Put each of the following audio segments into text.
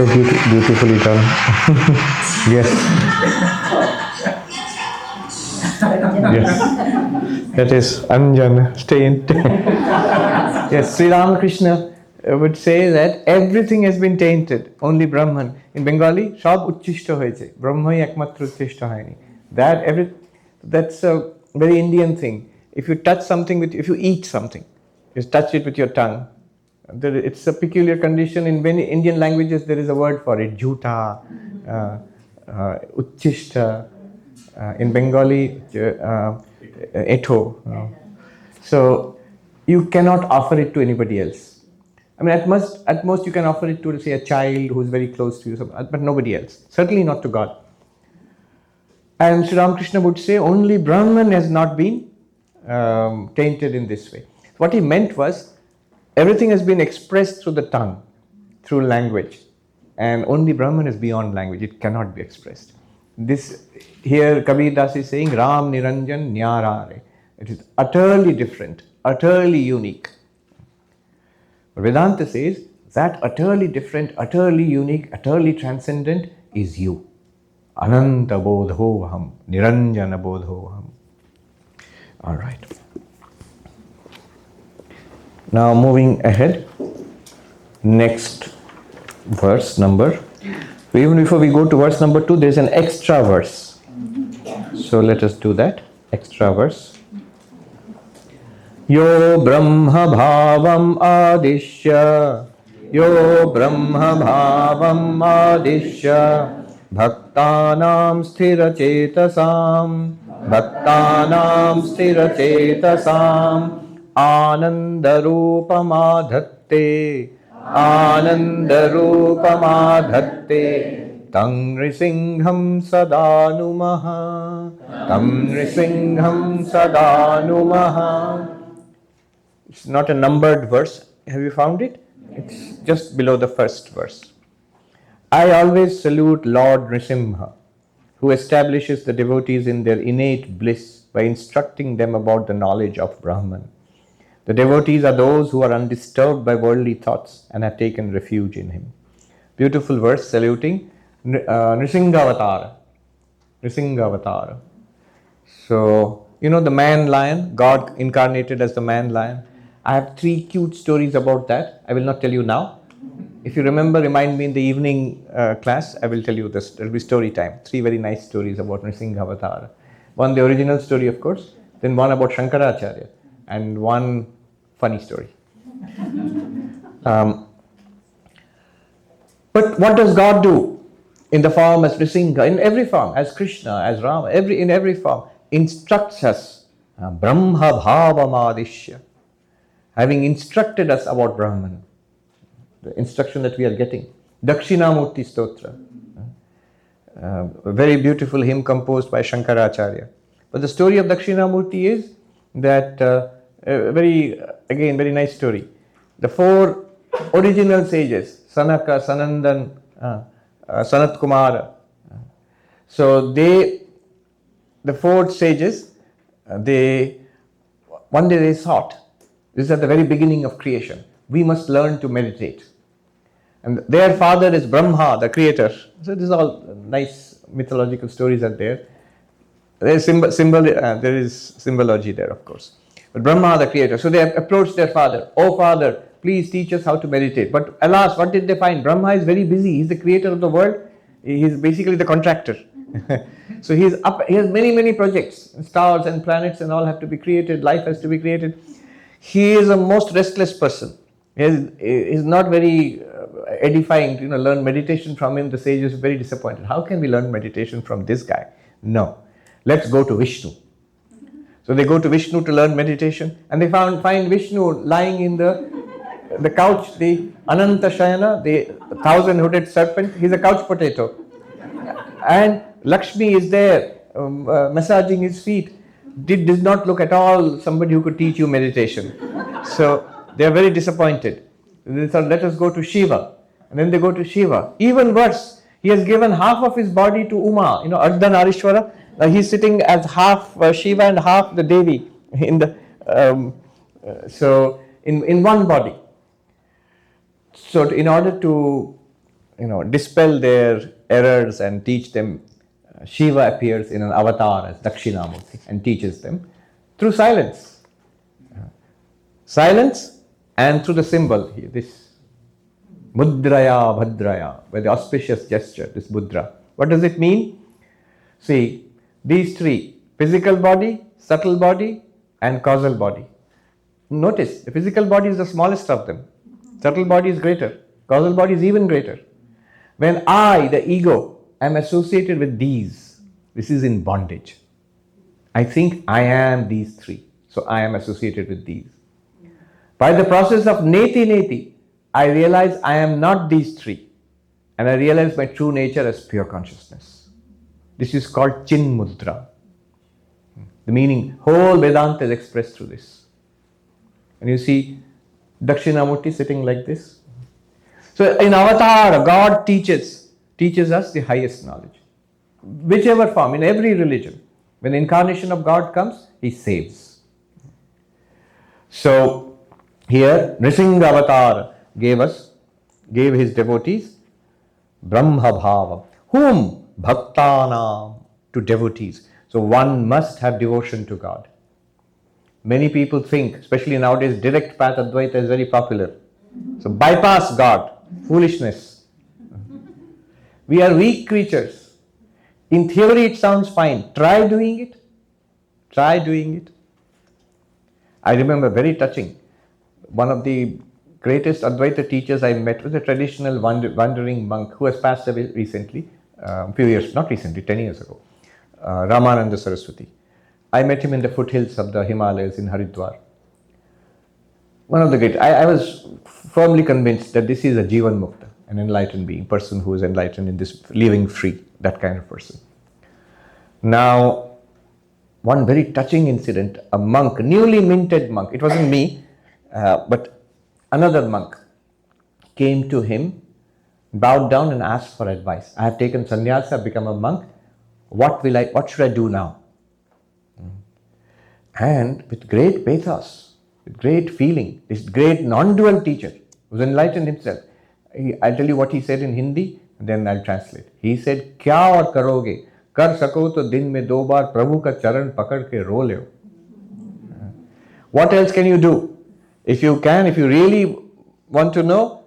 So beautifully done. Yes. Yes. That is Anjan, stained. Yes, Sri Ramakrishna would say that everything has been tainted, only Brahman. In Bengali, Shab Uchchishta hoyeche, Brahmai ekmatra uchchishta hoyni. That's a very Indian thing. If you touch something if you eat something, you touch it with your tongue. It's a peculiar condition. In many Indian languages, there is a word for it, jhuta, uchchishta. In Bengali, etho. So you cannot offer it to anybody else. I mean, at most you can offer it to, say, a child who is very close to you, but nobody else. Certainly not to God. And Sri Ramakrishna would say only Brahman has not been tainted in this way. What he meant was everything has been expressed through the tongue, through language, and only Brahman is beyond language. It cannot be expressed. This here Kabir Das is saying Ram Niranjan Nyarare. It is utterly different, utterly unique. But Vedanta says that utterly different, utterly unique, utterly transcendent is you. Ananta bodhoham, Niranjana bodhoham. All right. Now moving ahead, next verse number. Even before we go to verse number 2, there is an extra verse. So let us do that. Extra verse. Yo Brahma Bhavam Adishya, Yo Brahma Bhavam Adishya, Bhaktanam Sthira Chetasam, Bhaktanam Sthira Chetasam, Ananda Rupamadhatte, Ananda Rupamadhatte, Tang Nrisingham Sadanumaha, Tang Nrisingham Sadanumaha. It's not a numbered verse. Have you found it? It's just below the first verse. I always salute Lord Nrisimha, who establishes the devotees in their innate bliss by instructing them about the knowledge of Brahman. The devotees are those who are undisturbed by worldly thoughts and have taken refuge in him. Beautiful verse saluting Nrisingavatara. Nrisingavatara. So, you know the man lion, God incarnated as the man lion. I have 3 cute stories about that. I will not tell you now. If you remember, remind me in the evening class, I will tell you this. There will be story time. 3 very nice stories about Nrisingavatara. One, the original story, of course. Then one about Shankaracharya. And one funny story. But what does God do in the form as Nrisinga, in every form, as Krishna, as Rama, in every form, instructs us, Brahma Bhavamadishya, having instructed us about Brahman, the instruction that we are getting. Dakshinamurti Stotra, a very beautiful hymn composed by Shankaracharya. But the story of Dakshinamurti is that, very nice story. The 4 original sages, Sanaka, Sanandan, Sanat Kumara. So the 4 sages, one day they thought, this is at the very beginning of creation, we must learn to meditate. And their father is Brahma, the creator. So this is all nice mythological stories are there. There is symbology there, of course. But Brahma, the creator. So they approached their father. Oh father, please teach us how to meditate. But alas, what did they find? Brahma is very busy. He's the creator of the world. He's basically the contractor. So he has many, many projects. Stars and planets and all have to be created. Life has to be created. He is a most restless person. He is not very edifying to learn meditation from him. The sages are very disappointed. How can we learn meditation from this guy? No. Let's go to Vishnu. So they go to Vishnu to learn meditation, and they find Vishnu lying in the couch, the Ananta Shayana, the 1,000-hooded serpent. He's a couch potato. And Lakshmi is there, massaging his feet. Did not look at all somebody who could teach you meditation. So they are very disappointed. They thought, let us go to Shiva. And then they go to Shiva. Even worse, he has given half of his body to Uma, Ardhanarishwara. He's sitting as half Shiva and half the Devi in one body. So in order to dispel their errors and teach them, Shiva appears in an avatar as Dakshinamurti and teaches them through silence. Silence and through the symbol here, this Mudraya Bhadraya, by the auspicious gesture, this mudra. What does it mean? See, these three, physical body, subtle body, and causal body. Notice, the physical body is the smallest of them. Subtle body is greater. Causal body is even greater. When I, the ego, am associated with these, this is in bondage. I think I am these three, so I am associated with these. By the process of neti, I realize I am not these three, and I realize my true nature as pure consciousness. This is called Chin Mudra. The meaning, whole Vedanta is expressed through this. And you see Dakshinamurti sitting like this. So in Avatar, God teaches us the highest knowledge. Whichever form, in every religion, when the incarnation of God comes, He saves. So here, Nrisingha Avatar gave his devotees Brahma Bhava. Whom? Bhaktanam, to devotees. So one must have devotion to God. Many people think, especially nowadays, direct path Advaita is very popular. So bypass God, foolishness. We are weak creatures. In theory it sounds fine. Try doing it. Try doing it. I remember very touching. One of the greatest Advaita teachers I met was a traditional wandering monk who has passed away recently, a few years, not recently, 10 years ago, Ramananda Saraswati. I met him in the foothills of the Himalayas in Haridwar. One of the great, I was firmly convinced that this is a Jivan Mukta, an enlightened being, person who is enlightened in this, living free, that kind of person. Now, one very touching incident, a monk, newly minted monk, it wasn't me, but another monk came to him, bowed down and asked for advice. I have taken sannyasa, I've become a monk. What should I do now? And with great pathos, with great feeling, this great non-dual teacher was enlightened himself. I'll tell you what he said in Hindi, and then I'll translate. He said, "Kya aur karoge? Kar sako to din mein do baar Prabhu ka charan pakad ke ro leo." What else can you do? If you really want to know,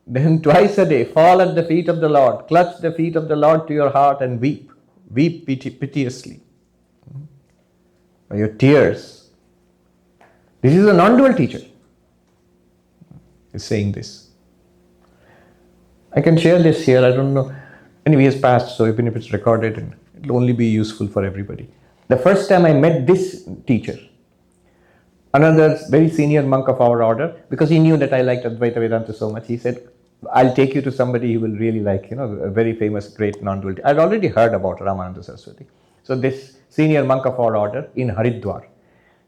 then twice a day, fall at the feet of the Lord, clutch the feet of the Lord to your heart and weep. Weep piteously. Your tears. This is a non-dual teacher. Is saying this. I can share this here, I don't know. Anyway, it's passed, so even if it's recorded, it will only be useful for everybody. The first time I met this teacher, another very senior monk of our order, because he knew that I liked Advaita Vedanta so much, he said, I'll take you to somebody who will really like, a very famous, great non-dual teacher. I'd already heard about Ramananda Saraswati. So this senior monk of our order in Haridwar,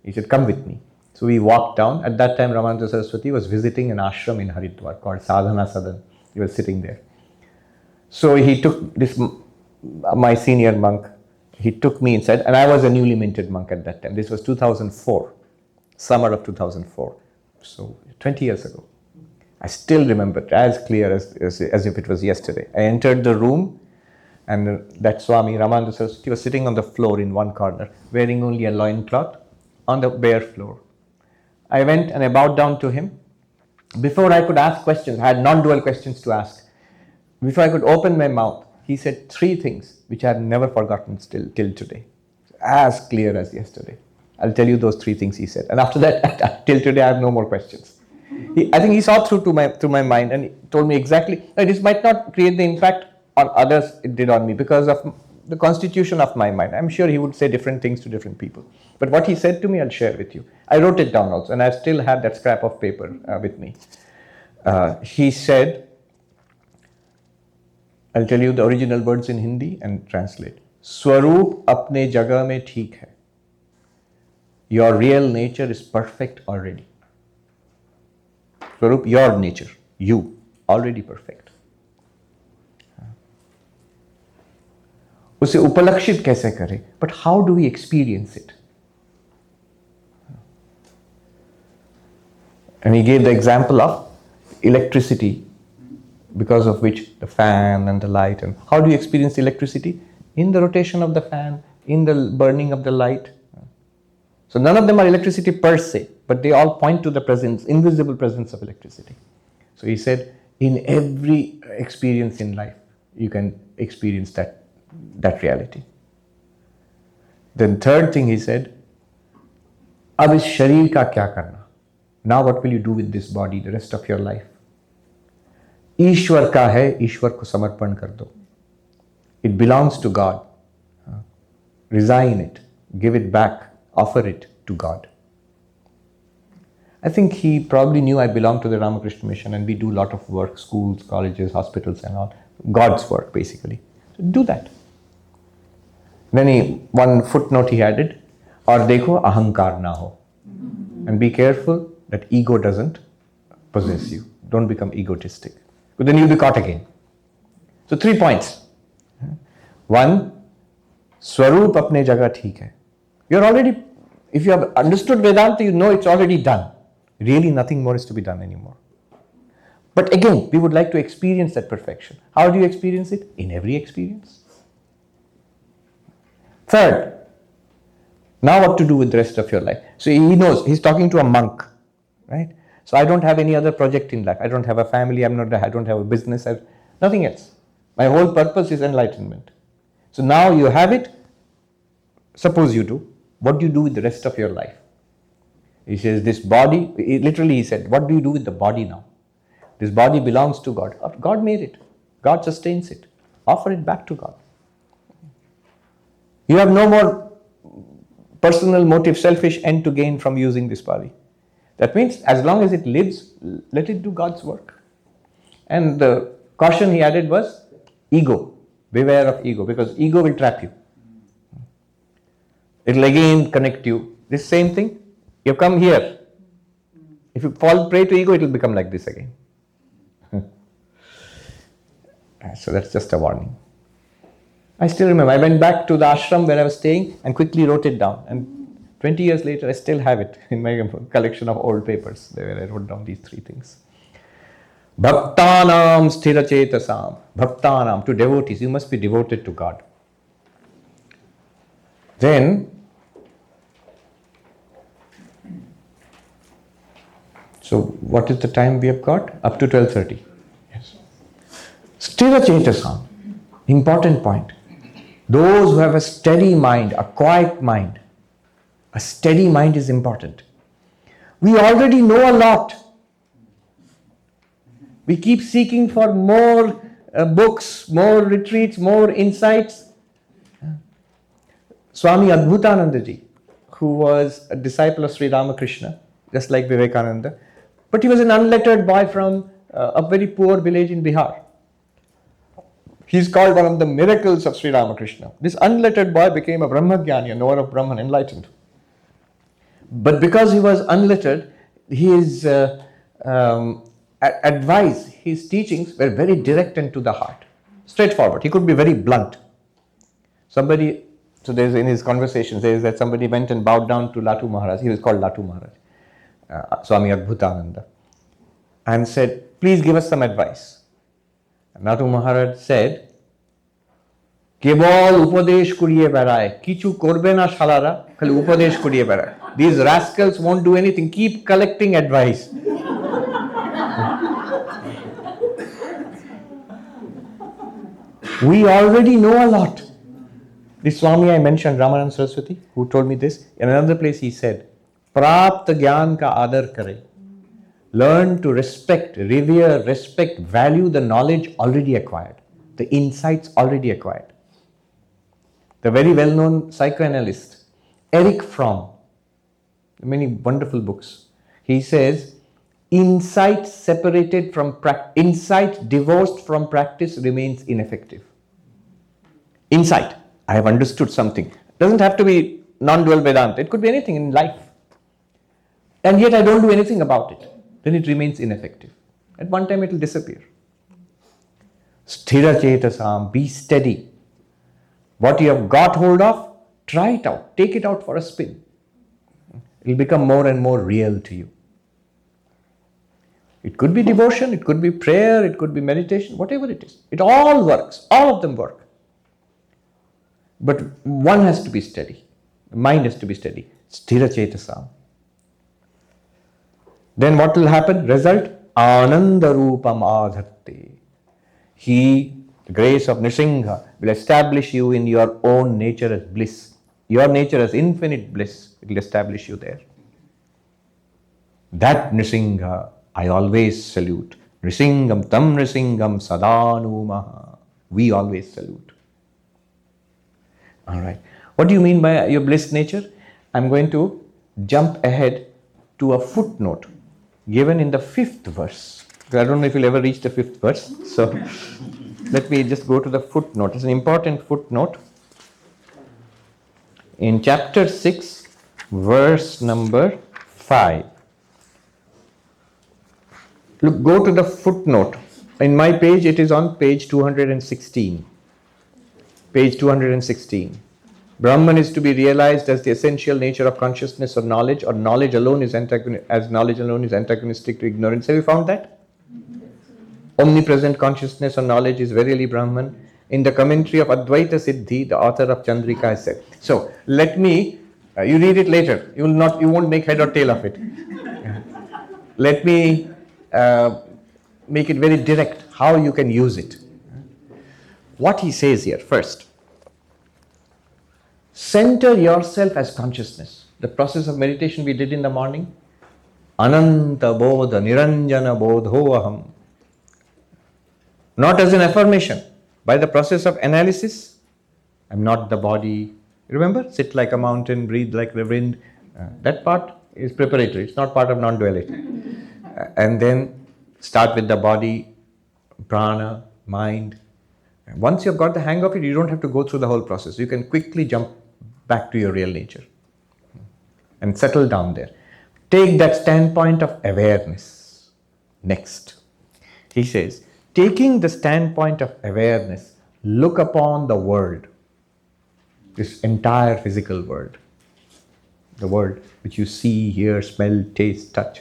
he said, come with me. So we walked down. At that time, Ramananda Saraswati was visiting an ashram in Haridwar called Sadhana Sadan. He was sitting there. So he took my senior monk, he took me inside, and I was a newly minted monk at that time. This was 2004, summer of 2004. So 20 years ago. I still remember it as clear as if it was yesterday. I entered the room, and that Swami, Ramananda Saraswati, was sitting on the floor in one corner, wearing only a loincloth on the bare floor. I went and I bowed down to him. Before I could ask questions, I had non-dual questions to ask. Before I could open my mouth, he said three things which I have never forgotten till today. As clear as yesterday. I'll tell you those three things he said. And after that, till today, I have no more questions. I think he saw through my mind, and he told me exactly, this might not create the impact on others it did on me because of the constitution of my mind. I'm sure he would say different things to different people. But what he said to me, I'll share with you. I wrote it down also, and I still have that scrap of paper with me. He said, I'll tell you the original words in Hindi and translate. Swaroop apne jagah mein theek hai. Your real nature is perfect already. Swaroop, your nature, you, already perfect. उसे उपलक्षित कैसे करें? But how do we experience it? And he gave the example of electricity because of which the fan and the light. And how do you experience electricity? In the rotation of the fan, in the burning of the light. So none of them are electricity per se, but they all point to the presence, invisible presence of electricity. So he said, in every experience in life, you can experience that reality. Then third thing he said, अब इस शरीर का क्या करना? Now what will you do with this body the rest of your life? ईश्वर का है, ईश्वर को समर्पण कर दो. It belongs to God. Resign it, give it back, offer it to God. I think he probably knew I belong to the Ramakrishna Mission and we do a lot of work, schools, colleges, hospitals and all. God's work basically. So do that. Then one footnote he added, और देखो अहंकार ना हो. And be careful that ego doesn't possess you. Don't become egotistic. But then you'll be caught again. So 3 points. One, Swarup apne jagah theek hai. You're already, if you have understood Vedanta, you know it's already done. Really nothing more is to be done anymore. But again, we would like to experience that perfection. How do you experience it? In every experience. Third, now what to do with the rest of your life. So he knows, he's talking to a monk, right? So I don't have any other project in life. I don't have a family, I don't have a business, nothing else. My whole purpose is enlightenment. So now you have it, suppose you do, what do you do with the rest of your life? He says, this body, literally he said, what do you do with the body now? This body belongs to God. God made it. God sustains it. Offer it back to God. You have no more personal motive, selfish end to gain from using this body. That means as long as it lives, let it do God's work. And the caution he added was ego. Beware of ego, because ego will trap you. It will again connect you. This same thing, you come here. If you fall prey to ego, it will become like this again. So that's just a warning. I still remember, I went back to the ashram where I was staying and quickly wrote it down. And 20 years later, I still have it in my collection of old papers where I wrote down these 3 things. Bhaktanam sthirachetasam. Bhaktanam, to devotees, you must be devoted to God. Then, so what is the time we have got? Up to 12:30. Yes. Sthirachetasam, important point. Those who have a steady mind, a quiet mind, a steady mind is important. We already know a lot. We keep seeking for more books, more retreats, more insights. Swami Adbhutananda ji, who was a disciple of Sri Ramakrishna, just like Vivekananda, but he was an unlettered boy from a very poor village in Bihar. He's called one of the miracles of Sri Ramakrishna. This unlettered boy became a Brahmagyani, a knower of Brahman, enlightened. But because he was unlettered, his advice, his teachings were very direct and to the heart, straightforward. He could be very blunt. So there's in his conversation, says that somebody went and bowed down to Latu Maharaj. He was called Latu Maharaj, Swami Adbhutananda, and said, please give us some advice. And Latu Maharaj said, Kebol upadesh kuriye berai, kichu korbe na shalara, khali upadesh kuriye berai. These rascals won't do anything, keep collecting advice. We already know a lot. This Swami I mentioned, Ramanand Saraswati, who told me this. In another place he said, Prapt gyan ka adar kare. Learn to respect, revere, respect, value the knowledge already acquired, the insights already acquired. The very well-known psychoanalyst, Erich Fromm, many wonderful books. He says, insight divorced from practice remains ineffective. Insight, I have understood something. It doesn't have to be non-dual Vedanta. It could be anything in life. And yet I don't do anything about it. Then it remains ineffective. At one time it will disappear. Sthira chetasam, be steady. What you have got hold of, try it out. Take it out for a spin. It will become more and more real to you. It could be devotion, it could be prayer, it could be meditation, whatever it is. It all works. All of them work. But one has to be steady. The mind has to be steady. Sthira chetasam. Then what will happen? Result? Ananda rupam adhatte. He, the grace of Nrsimha, will establish you in your own nature as bliss. Your nature as infinite bliss. It will establish you there. That Nrsimha I always salute. Nrisingham tam Nrisingham sadanumaha. We always salute. Alright. What do you mean by your bliss nature? I'm going to jump ahead to a footnote given in the 5th verse. I don't know if you'll ever reach the 5th verse. So let me just go to the footnote. It's an important footnote. In chapter 6, verse number 5. Look, go to the footnote. In my page, it is on page 216. Page 216. Brahman is to be realized as the essential nature of consciousness or knowledge alone is antagonistic to ignorance. Have you found that? Omnipresent consciousness or knowledge is verily Brahman. In the commentary of Advaita Siddhi, the author of Chandrika has said. So, let me, you read it later. You won't make head or tail of it. Let me make it very direct how you can use it. What he says here, first, center yourself as consciousness. The process of meditation we did in the morning, Ananta Bodha Niranjana Bodhoaham. Not as an affirmation, by the process of analysis, I'm not the body. Remember, sit like a mountain, breathe like the wind. That part is preparatory, it's not part of non-duality. And then start with the body, prana, mind. Once you've got the hang of it, you don't have to go through the whole process. You can quickly jump back to your real nature and settle down there. Take that standpoint of awareness. Next, he says, taking the standpoint of awareness, look upon the world, this entire physical world, the world which you see, hear, smell, taste, touch.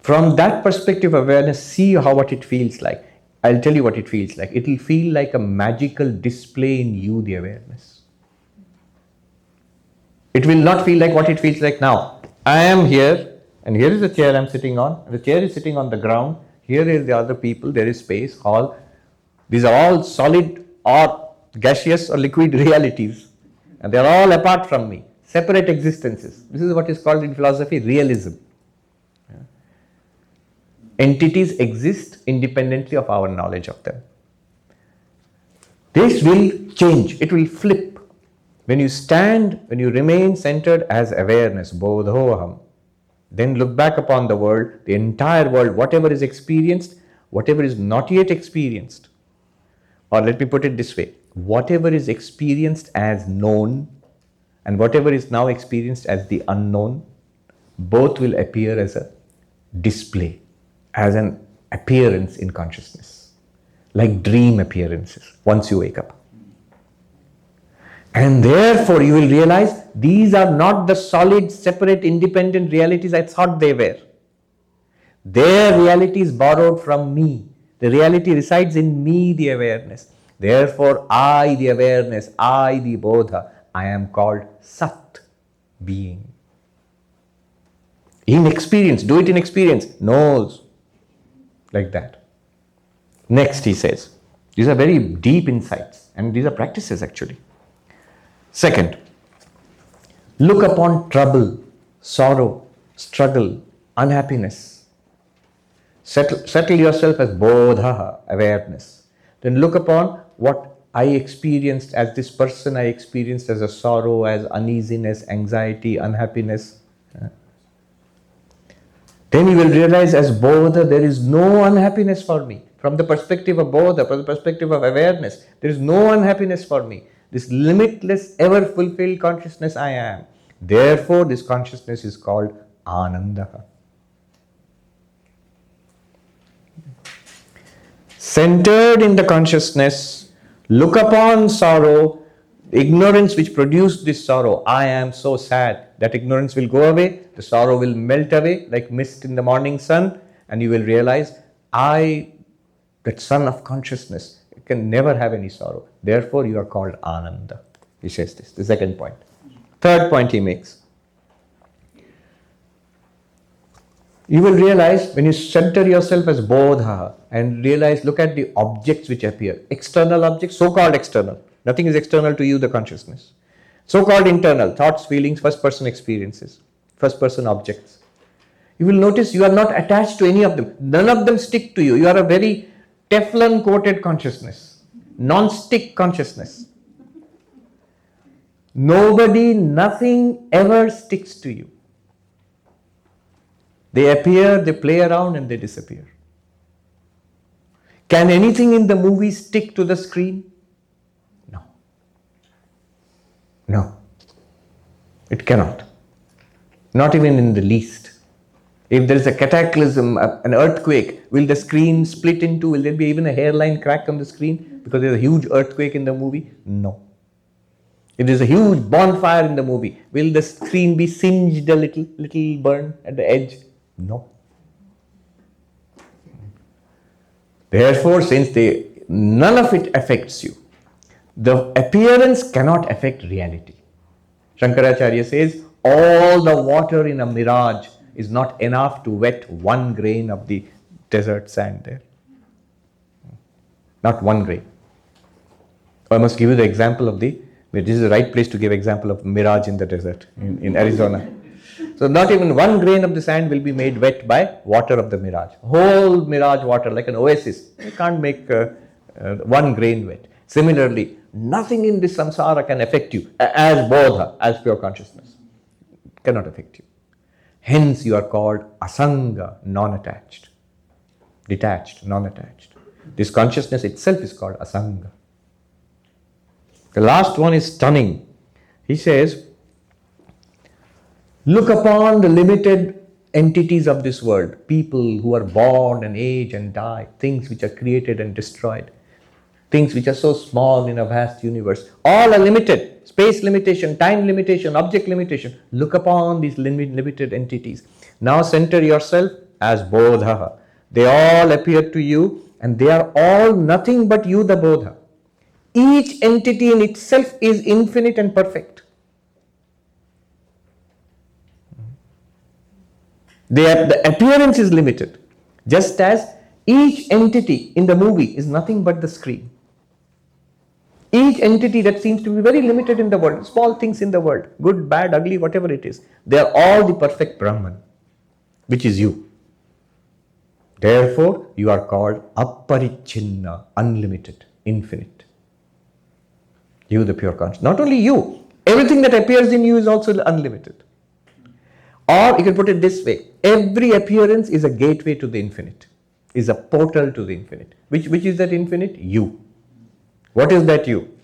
From that perspective of awareness, see what it feels like. I'll tell you what it feels like. It will feel like a magical display in you, the awareness. It will not feel like what it feels like now. I am here, and here is the chair I'm sitting on. The chair is sitting on the ground. Here is the other people. There is space, hall. These are all solid or gaseous or liquid realities. And they are all apart from me. Separate existences. This is what is called in philosophy realism. Entities exist independently of our knowledge of them. This will change. It will flip. When you remain centered as awareness, bodhoaham, then look back upon the world, the entire world, whatever is experienced, whatever is not yet experienced. Or let me put it this way, whatever is experienced as known and whatever is now experienced as the unknown, both will appear as a display, as an appearance in consciousness, like dream appearances once you wake up. And therefore you will realize these are not the solid, separate, independent realities I thought they were. Their reality is borrowed from me. The reality resides in me, the awareness. Therefore I, the awareness, I, the bodha, I am called Sat, being. In experience, do it in experience, knows. Like that. Next, he says, these are very deep insights and these are practices actually. Second, look upon trouble, sorrow, struggle, unhappiness. Settle yourself as bodha, awareness. Then look upon what I experienced as this person, I experienced as a sorrow, as uneasiness, anxiety, unhappiness. Then you will realize as bodha, there is no unhappiness for me. From the perspective of bodha, from the perspective of awareness, there is no unhappiness for me. This limitless, ever fulfilled consciousness I am. Therefore, this consciousness is called Ananda. Centered in the consciousness, look upon sorrow, ignorance which produced this sorrow. I am so sad. That ignorance will go away, the sorrow will melt away like mist in the morning sun, and you will realize, that son of consciousness, can never have any sorrow. Therefore, you are called Ananda. He says this, the second point. Third point he makes. You will realize when you center yourself as Bodha and realize, look at the objects which appear. External objects, so-called external. Nothing is external to you, the consciousness. So-called internal, thoughts, feelings, first-person experiences, first-person objects. You will notice you are not attached to any of them. None of them stick to you. You are a very Teflon-coated consciousness, non-stick consciousness. Nobody, nothing ever sticks to you. They appear, they play around, and they disappear. Can anything in the movie stick to the screen? No. No. It cannot. Not even in the least. If there is a cataclysm, an earthquake, will the screen split into, will there be even a hairline crack on the screen because there is a huge earthquake in the movie? No. If there is a huge bonfire in the movie, will the screen be singed a little burn at the edge? No. Therefore, since none of it affects you, the appearance cannot affect reality. Shankaracharya says, all the water in a mirage is not enough to wet one grain of the desert sand there. Not one grain. I must give you the example of this is the right place to give example of mirage in the desert in Arizona. So not even one grain of the sand will be made wet by water of the mirage. Whole mirage water, like an oasis, you can't make one grain wet. Similarly, nothing in this samsara can affect you as bodha, as pure consciousness. It cannot affect you. Hence you are called asanga, non-attached. Detached, non-attached. This consciousness itself is called asanga. The last one is stunning. He says, look upon the limited entities of this world, people who are born and age and die, things which are created and destroyed, things which are so small in a vast universe. All are limited. Space limitation, time limitation, object limitation. Look upon these limited entities. Now center yourself as Bodha. They all appear to you and they are all nothing but you, the Bodha. Each entity in itself is infinite and perfect. The appearance is limited, just as each entity in the movie is nothing but the screen. Each entity that seems to be very limited in the world, small things in the world, good, bad, ugly, whatever it is, they are all the perfect Brahman, which is you. Therefore, you are called Aparichinna, unlimited, infinite. You, the pure consciousness. Not only you, everything that appears in you is also unlimited. Or you can put it this way, every appearance is a gateway to the infinite, is a portal to the infinite. Which is that infinite? You. What is that you?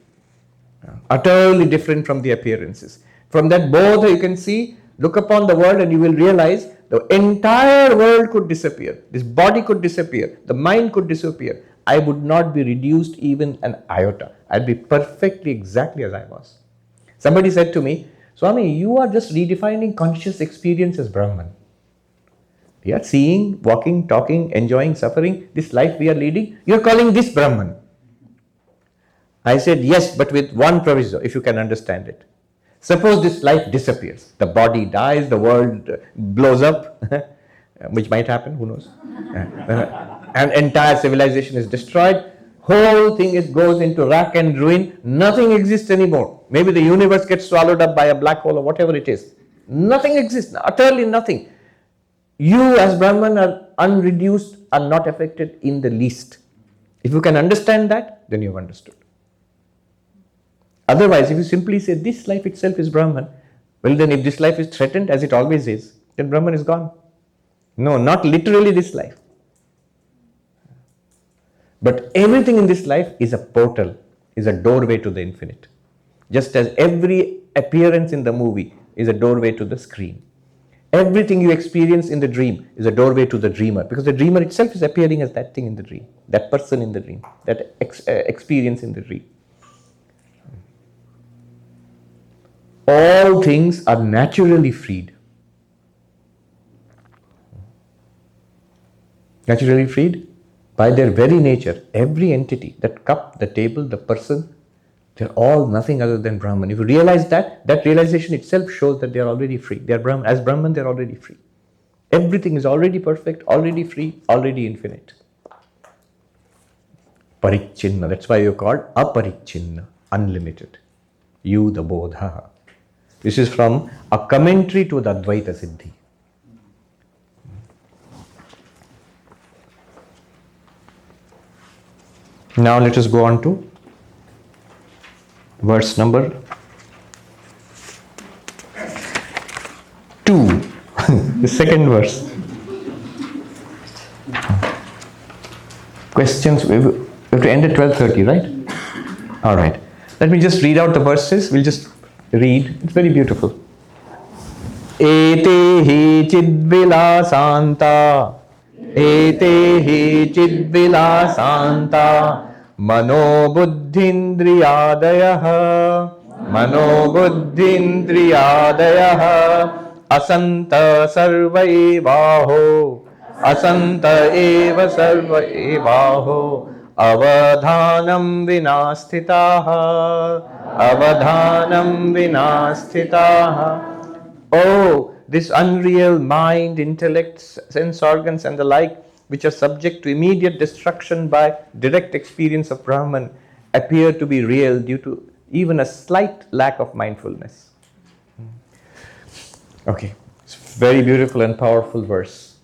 Utterly different from the appearances. From that Bodha you can see, look upon the world and you will realize the entire world could disappear. This body could disappear. The mind could disappear. I would not be reduced even an iota. I'd be perfectly exactly as I was. Somebody said to me, Swami, you are just redefining conscious experience as Brahman. We are seeing, walking, talking, enjoying, suffering, this life we are leading. You are calling this Brahman. I said, yes, but with one proviso, if you can understand it. Suppose this life disappears. The body dies, the world blows up, which might happen, who knows. And entire civilization is destroyed. Whole thing goes into rack and ruin. Nothing exists anymore. Maybe the universe gets swallowed up by a black hole or whatever it is. Nothing exists, utterly nothing. You as Brahman are unreduced, are not affected in the least. If you can understand that, then you have understood. Otherwise, if you simply say this life itself is Brahman, well then if this life is threatened, as it always is, then Brahman is gone. No, not literally this life. But everything in this life is a portal, is a doorway to the infinite. Just as every appearance in the movie is a doorway to the screen. Everything you experience in the dream is a doorway to the dreamer, because the dreamer itself is appearing as that thing in the dream, that person in the dream, that experience in the dream. All things are naturally freed. Naturally freed by their very nature. Every entity, that cup, the table, the person, they're all nothing other than Brahman. If you realize that, that realization itself shows that they are already free. They are Brahman. As Brahman, they're already free. Everything is already perfect, already free, already infinite. Parichinna. That's why you're called Aparichinna, unlimited. You, the Bodha. This is from a commentary to the Advaita Siddhi. Now let us go on to verse number 2, the second verse. Questions, we have to end at 12:30, right? All right. Let me just read out the verses. We'll just read. It's very beautiful. Ete hi chidvilasanta, ete hi chidvilasanta, mano buddhindriyadayah, mano buddhindriyadayah, asanta sarva evaho, asanta eva sarva evaho, avadhanam vinasthitaha, avadhanam vinasthitaha. Oh, this unreal mind, intellect, sense organs and the like, which are subject to immediate destruction by direct experience of Brahman, appear to be real due to even a slight lack of mindfulness. Okay, it's a very beautiful and powerful verse.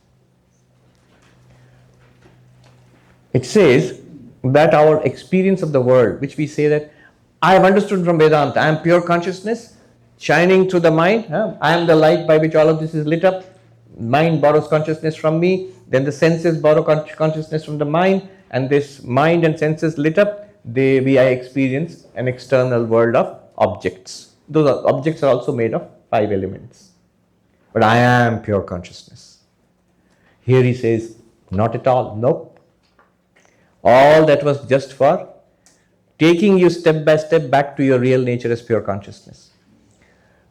It says that our experience of the world, which we say that I have understood from Vedanta, I am pure consciousness shining through the mind. I am the light by which all of this is lit up. Mind borrows consciousness from me. Then the senses borrow consciousness from the mind. And this mind and senses lit up, I experience an external world of objects. Those objects are also made of 5 elements. But I am pure consciousness. Here he says, not at all. Nope. All that was just for taking you step by step back to your real nature as pure consciousness.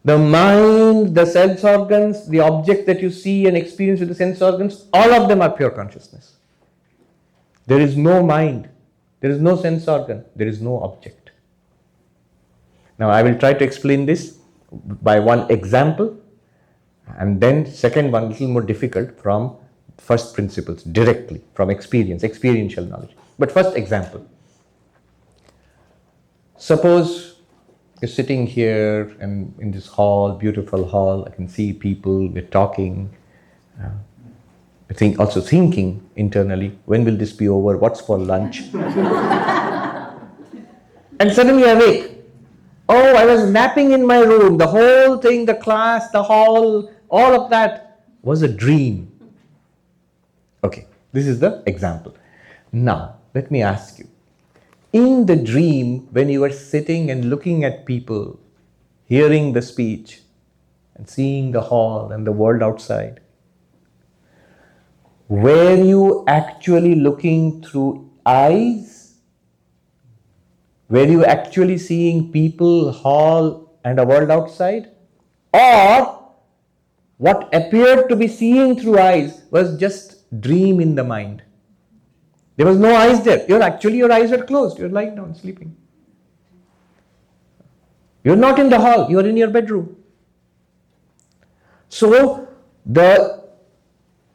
The mind, the sense organs, the object that you see and experience with the sense organs, all of them are pure consciousness. There is no mind, there is no sense organ, there is no object. Now I will try to explain this by one example, and then second one, a little more difficult, from first principles, directly from experience, experiential knowledge. But first example. Suppose you're sitting here and in this hall, beautiful hall, I can see people, we're talking, also thinking internally, when will this be over, what's for lunch? And suddenly I awake. Oh, I was napping in my room, the whole thing, the class, the hall, all of that was a dream. Okay, this is the example. Now, let me ask you. In the dream, when you were sitting and looking at people, hearing the speech, and seeing the hall and the world outside, were you actually looking through eyes? Were you actually seeing people, hall, and a world outside? Or what appeared to be seeing through eyes was just dream in the mind? There was no eyes there. Your eyes were closed. You're lying down, sleeping. You're not in the hall. You're in your bedroom. So, the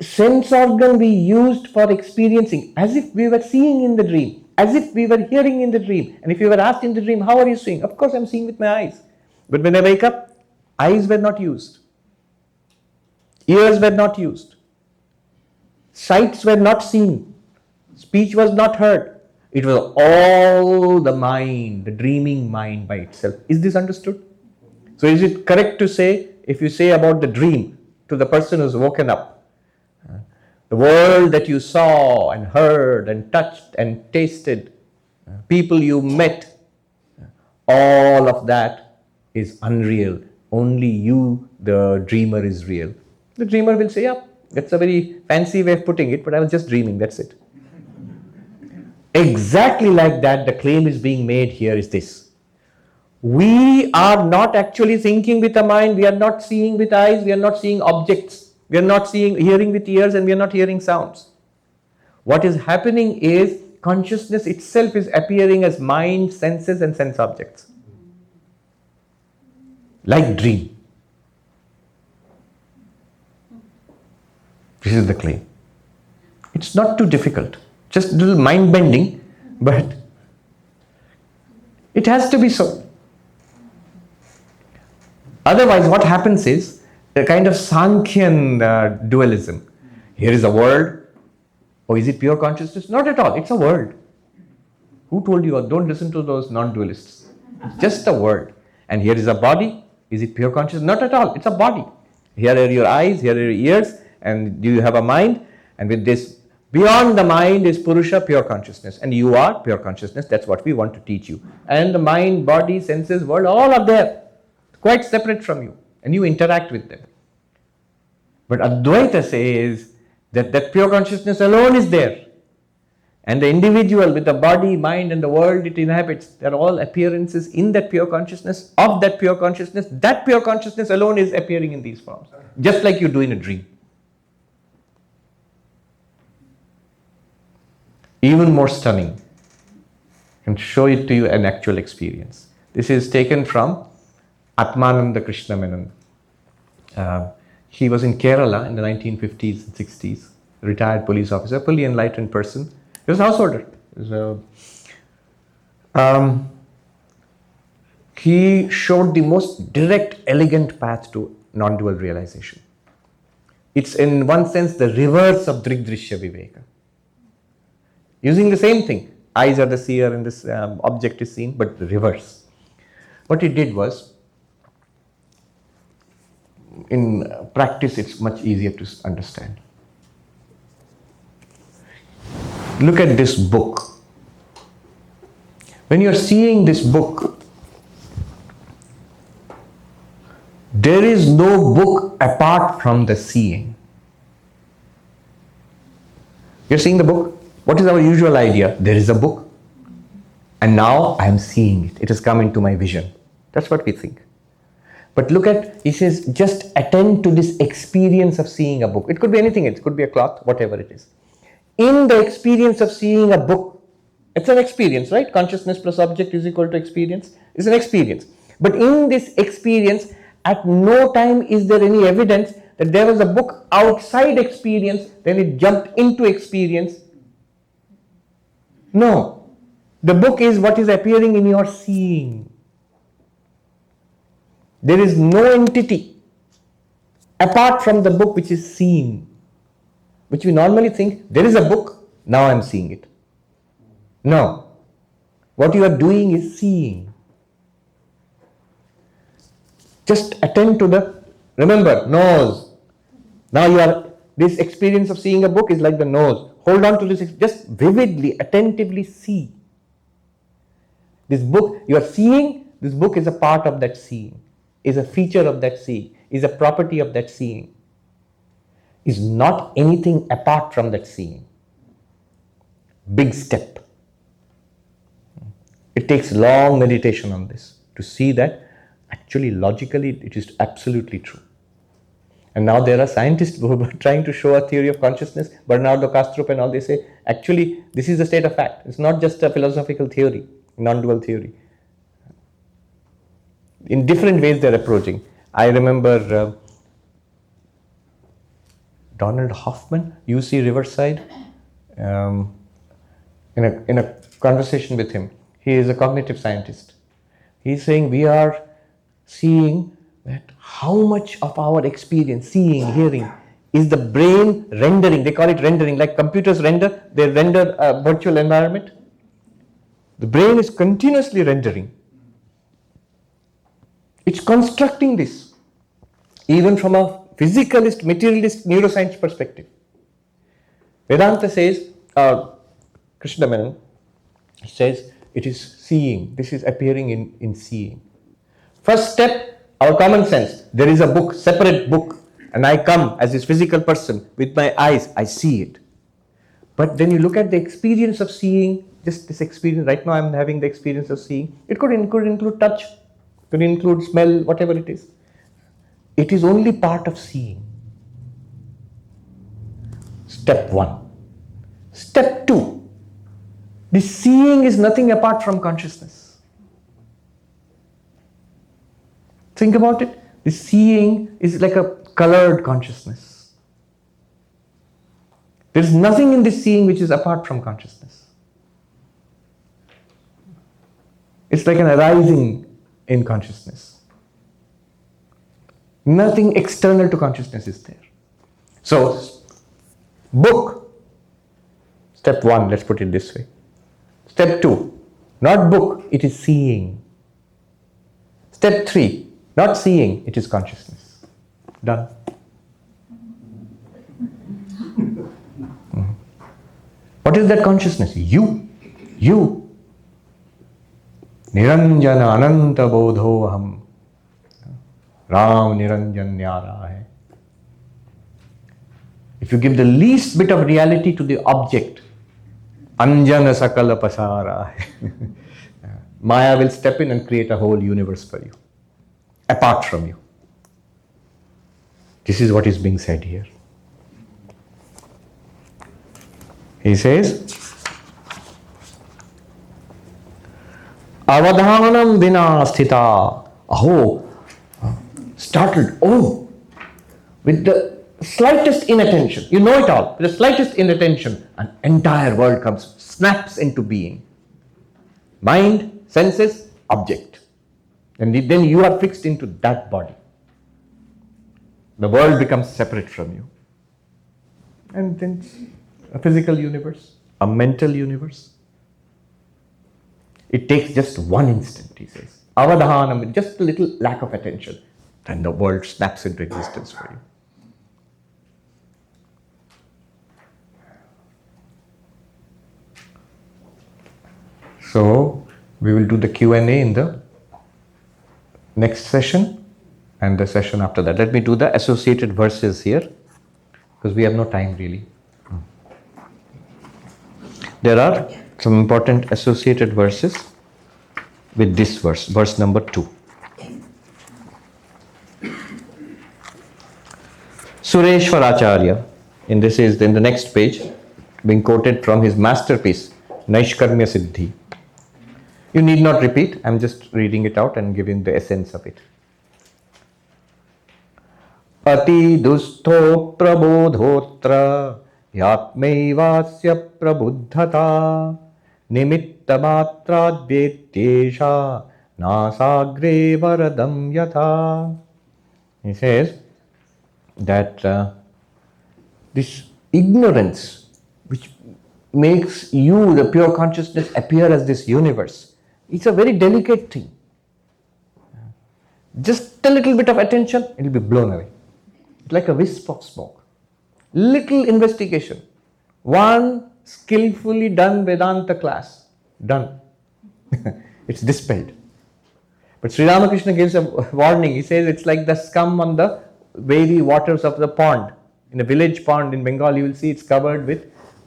sense organ we used for experiencing, as if we were seeing in the dream, as if we were hearing in the dream. And if you were asked in the dream, how are you seeing? Of course, I'm seeing with my eyes. But when I wake up, eyes were not used. Ears were not used. Sights were not seen. Speech was not heard. It was all the mind, the dreaming mind by itself. Is this understood? So is it correct to say, if you say about the dream to the person who's woken up, the world that you saw and heard and touched and tasted, people you met, all of that is unreal. Only you, the dreamer, is real. The dreamer will say, yeah, that's a very fancy way of putting it, but I was just dreaming, that's it. Exactly like that, the claim is being made here is this. We are not actually thinking with the mind, we are not seeing with eyes, we are not seeing objects, we are not hearing with ears, and we are not hearing sounds. What is happening is consciousness itself is appearing as mind, senses and sense objects. Like dream. This is the claim. It's not too difficult. Just a little mind bending, but it has to be so. Otherwise, what happens is a kind of Sankhyan dualism. Here is a world. Oh, is it pure consciousness? Not at all. It's a world. Who told you? Don't listen to those non-dualists. It's just a world. And here is a body. Is it pure consciousness? Not at all. It's a body. Here are your eyes. Here are your ears. And you have a mind. And with this, beyond the mind is Purusha, pure consciousness. And you are pure consciousness. That's what we want to teach you. And the mind, body, senses, world, all are there. Quite separate from you. And you interact with them. But Advaita says that pure consciousness alone is there. And the individual with the body, mind and the world it inhabits, they're all appearances in that pure consciousness, of that pure consciousness. That pure consciousness alone is appearing in these forms. Just like you do in a dream. Even more stunning. I can show it to you an actual experience. This is taken from Atmananda Krishna Menon. He was in Kerala in the 1950s and 60s, retired police officer, fully enlightened person. He was a householder. He showed the most direct, elegant path to non-dual realization. It's in one sense the reverse of Drigdrishya Viveka. Using the same thing. Eyes are the seer and this object is seen, but the reverse. What he did was, in practice it's much easier to understand. Look at this book. When you're seeing this book, there is no book apart from the seeing. You're seeing the book? What is our usual idea? There is a book and now I am seeing it. It has come into my vision. That's what we think. But look at, he says, just attend to this experience of seeing a book. It could be anything, it could be a cloth, whatever it is. In the experience of seeing a book, it's an experience, right? Consciousness plus object is equal to experience. It's an experience. But in this experience, at no time is there any evidence that there was a book outside experience, then it jumped into experience. No. The book is what is appearing in your seeing. There is no entity apart from the book which is seen, which we normally think, there is a book, now I am seeing it. No. What you are doing is seeing. Just attend to the, remember, nose. Now you are, this experience of seeing a book is like the nose. Hold on to this, just vividly, attentively see. This book, you are seeing, this book is a part of that seeing, is a feature of that seeing, is a property of that seeing, is not anything apart from that seeing. Big step. It takes long meditation on this to see that actually logically it is absolutely true. And now there are scientists who are trying to show a theory of consciousness, Bernardo Kastrup and all, they say, actually this is the state of fact. It's not just a philosophical theory, non-dual theory. In different ways they're approaching. I remember Donald Hoffman, UC Riverside, in a conversation with him. He is a cognitive scientist. He's saying we are seeing that how much of our experience, seeing, hearing, is the brain rendering. They call it rendering, like computers render, they render a virtual environment. The brain is continuously rendering. It's constructing this, even from a physicalist, materialist, neuroscience perspective. Vedanta says, Krishna Menon says, it is seeing. This is appearing in seeing. First step, our common sense. There is a book, separate book, and I come as this physical person with my eyes, I see it. But then you look at the experience of seeing, just this experience, right now I'm having the experience of seeing. It could include touch, could include smell, whatever it is. It is only part of seeing. Step one. Step 2. The seeing is nothing apart from consciousness. Think about it. The seeing is like a colored consciousness. There is nothing in this seeing which is apart from consciousness. It's like an arising in consciousness. Nothing external to consciousness is there. So, book, step 1, let's put it this way. Step 2, not book, it is seeing. Step 3, not seeing, it is consciousness. Done. What is that consciousness? You. Niranjana ananta bodho aham. Ram Niranjan Nyara hai. If you give the least bit of reality to the object, Anjana Sakala Pasara hai. Maya will step in and create a whole universe for you, apart from you. This is what is being said here. He says, Avadhanam vina sthita. Oh, startled. Oh, with the slightest inattention. You know it all. With the slightest inattention, an entire world comes, snaps into being. Mind, senses, object. And then you are fixed into that body. The world becomes separate from you. And then a physical universe, a mental universe. It takes just one instant, he says. Avadhanam, just a little lack of attention. Then the world snaps into existence for you. So, we will do the Q&A in the next session and the session after that. Let me do the associated verses here, because we have no time really. There are some important associated verses with this verse, verse number 2. Sureshwaracharya, and this is in the next page, being quoted from his masterpiece, Naishkarmya Siddhi. You need not repeat, I'm just reading it out and giving the essence of it. Ati dustho prabodhotra yatmeivasya prabuddhata nimitta matra dvetyesha nasagre varadam yatha. He says that this ignorance which makes you, the pure consciousness, appear as this universe, it's a very delicate thing. Just a little bit of attention, it will be blown away. It's like a wisp of smoke. Little investigation. One skillfully done Vedanta class. Done. It's dispelled. But Sri Ramakrishna gives a warning. He says it's like the scum on the wavy waters of the pond. In a village pond in Bengal, you will see it's covered with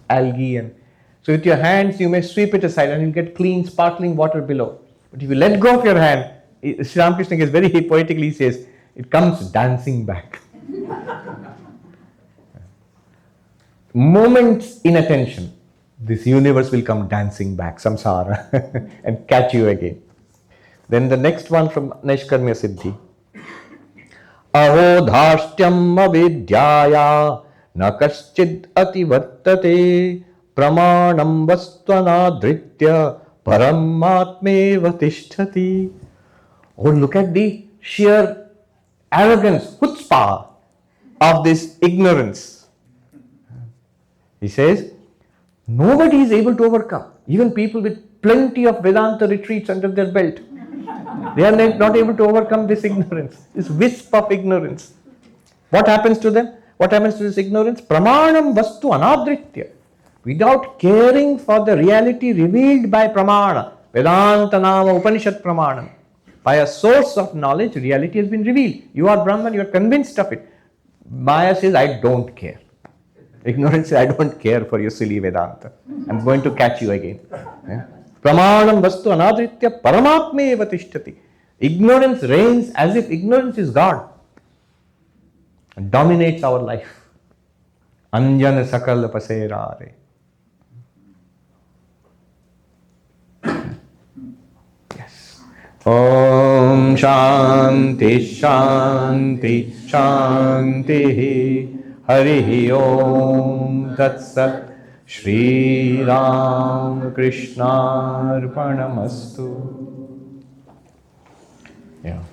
algae. And so with your hands, you may sweep it aside and you'll get clean, sparkling water below. But if you let go of your hand, Sri Ramakrishna gives very poetically says, it comes dancing back. Moments in attention, this universe will come dancing back, samsara, and catch you again. Then the next one from Naishkarmya Siddhi. Aho dhashtyam avidyaya na kaschid ativartate pramanam vastvanadritya paramatmeva tishtati. Oh, look at the sheer arrogance, chutzpah of this ignorance. He says, nobody is able to overcome. Even people with plenty of Vedanta retreats under their belt, they are not able to overcome this ignorance, this wisp of ignorance. What happens to them? What happens to this ignorance? Pramanam vastu anadritya. Without caring for the reality revealed by pramana, Vedanta nama Upanishad pramanam. By a source of knowledge, reality has been revealed. You are Brahman, you are convinced of it. Maya says, I don't care. Ignorance says, I don't care for your silly Vedanta. I'm going to catch you again. Pramanam vastu anadritya paramatmeva tishtati. Ignorance reigns as if ignorance is God and dominates our life. Anjana sakala paserare. Yes. Om Shanti Shanti Shanti. Hari Om Tat Sat. Shri Ram Krishna Arpanamastu. Yeah.